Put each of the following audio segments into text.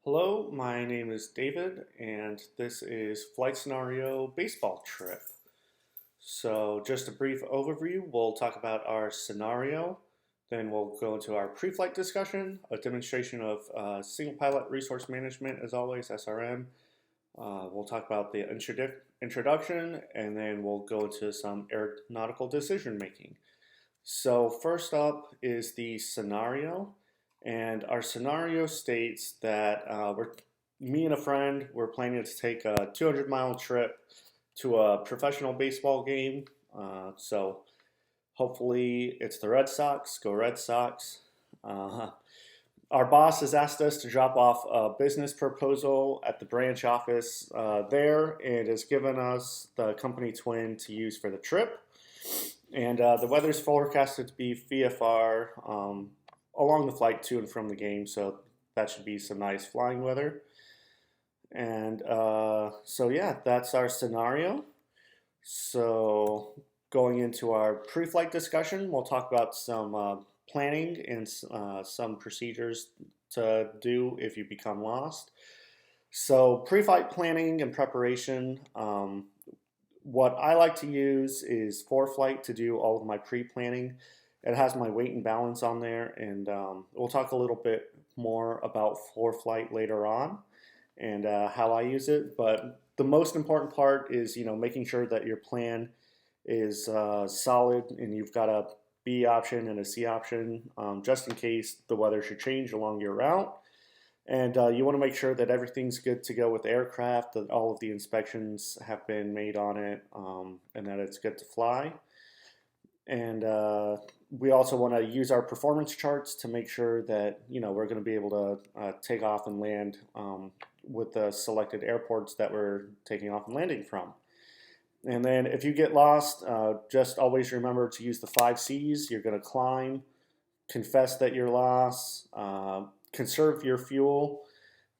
Hello, my name is David, and this is Flight Scenario Baseball Trip. So, just a brief overview. We'll talk about our scenario, then we'll go into our pre flight discussion, a demonstration of single pilot resource management, as always, SRM. We'll talk about the introduction, and then we'll go into some aeronautical decision making. So, first up is the scenario. And our scenario states that me and a friend, we're planning to take a 200-mile trip to a professional baseball game. So hopefully it's the Red Sox. Go Red Sox. Uh, our boss has asked us to drop off a business proposal at the branch office there and has given us the company twin to use for the trip. And the weather's forecasted to be VFR along the flight to and from the game, so that should be some nice flying weather. And so, yeah, that's our scenario. So, going into our pre flight discussion, we'll talk about some planning and some procedures to do if you become lost. So, pre flight planning and preparation. What I like to use is ForeFlight to do all of my pre planning. It has my weight and balance on there, and we'll talk a little bit more about ForeFlight later on and how I use it. But the most important part is, making sure that your plan is solid and you've got a B option and a C option just in case the weather should change along your route. And you want to make sure that everything's good to go with the aircraft, that all of the inspections have been made on it, and that it's good to fly. And we also want to use our performance charts to make sure that we're going to be able to take off and land with the selected airports that we're taking off and landing from. And then if you get lost, just always remember to use the 5 C's. You're going to climb, confess that you're lost, conserve your fuel.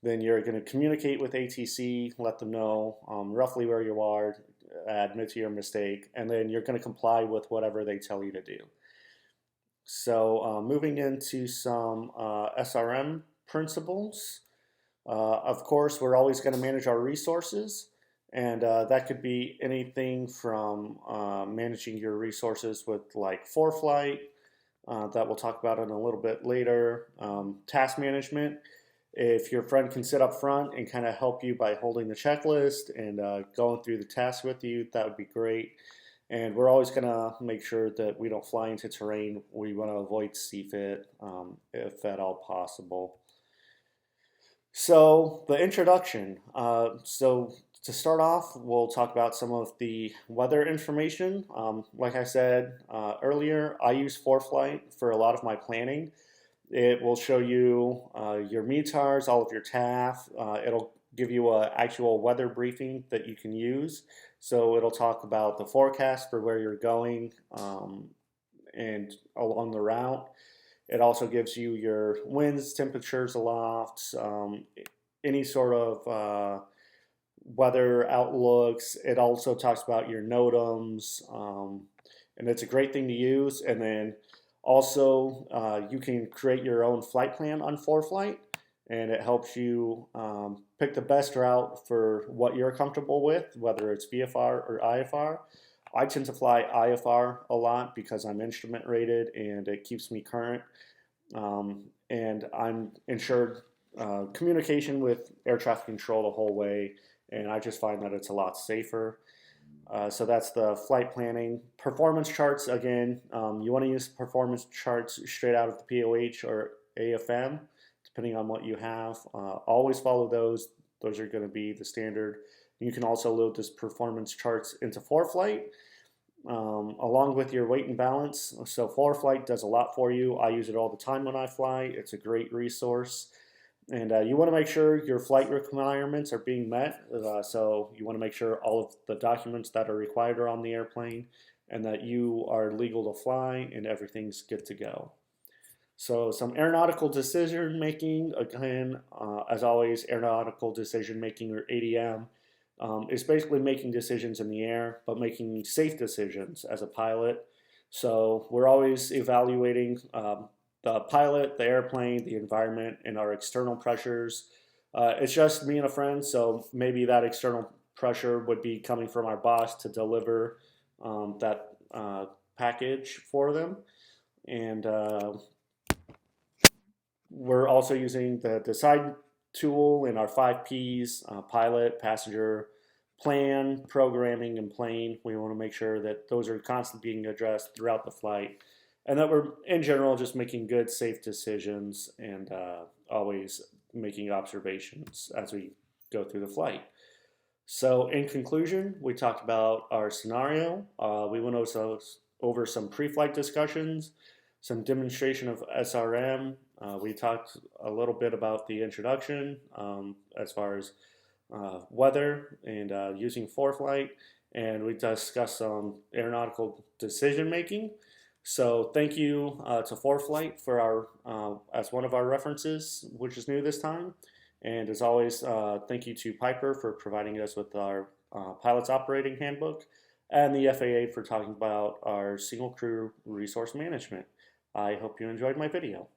Then you're going to communicate with ATC, let them know roughly where you are, admit to your mistake, and then you're going to comply with whatever they tell you to do. So moving into some SRM principles. Of course, we're always going to manage our resources, and that could be anything from managing your resources with like ForeFlight, that we'll talk about in a little bit later. Task management. If your friend can sit up front and kind of help you by holding the checklist and going through the tasks with you, that would be great. And we're always going to make sure that we don't fly into terrain. We want to avoid CFIT if at all possible. So the introduction. So to start off, we'll talk about some of the weather information. Like I said earlier, I use ForeFlight for a lot of my planning. It will show you your METARs, all of your TAF. It'll give you an actual weather briefing that you can use. So it'll talk about the forecast for where you're going and along the route. It also gives you your winds, temperatures aloft, any sort of weather outlooks. It also talks about your NOTAMs, and it's a great thing to use. And then also, you can create your own flight plan on ForeFlight, and it helps you pick the best route for what you're comfortable with, whether it's VFR or IFR. I tend to fly IFR a lot because I'm instrument rated and it keeps me current. And I'm ensured communication with air traffic control the whole way, and I just find that it's a lot safer. So that's the flight planning. Performance charts, again, you want to use performance charts straight out of the POH or AFM, depending on what you have. Always follow those. Those are going to be the standard. You can also load this performance charts into ForeFlight along with your weight and balance. So ForeFlight does a lot for you. I use it all the time when I fly. It's a great resource. And you want to make sure your flight requirements are being met. So you want to make sure all of the documents that are required are on the airplane and that you are legal to fly and everything's good to go. So some aeronautical decision making, again, as always, aeronautical decision making or ADM is basically making decisions in the air, but making safe decisions as a pilot. So we're always evaluating the pilot, the airplane, the environment, and our external pressures. It's just me and a friend, so maybe that external pressure would be coming from our boss to deliver that package for them. And we're also using the decide tool in our 5Ps: pilot, passenger, plan, programming, and plane. We want to make sure that those are constantly being addressed throughout the flight, and that we're in general just making good, safe decisions and always making observations as we go through the flight. So, in conclusion, we talked about our scenario. We went over some pre flight discussions, some demonstration of SRM. We talked a little bit about the introduction as far as weather and using ForeFlight, and we discussed some aeronautical decision making. So thank you to ForeFlight for our as one of our references, which is new this time. And as always, thank you to Piper for providing us with our pilot's operating handbook, and the FAA for talking about our single crew resource management. I hope you enjoyed my video.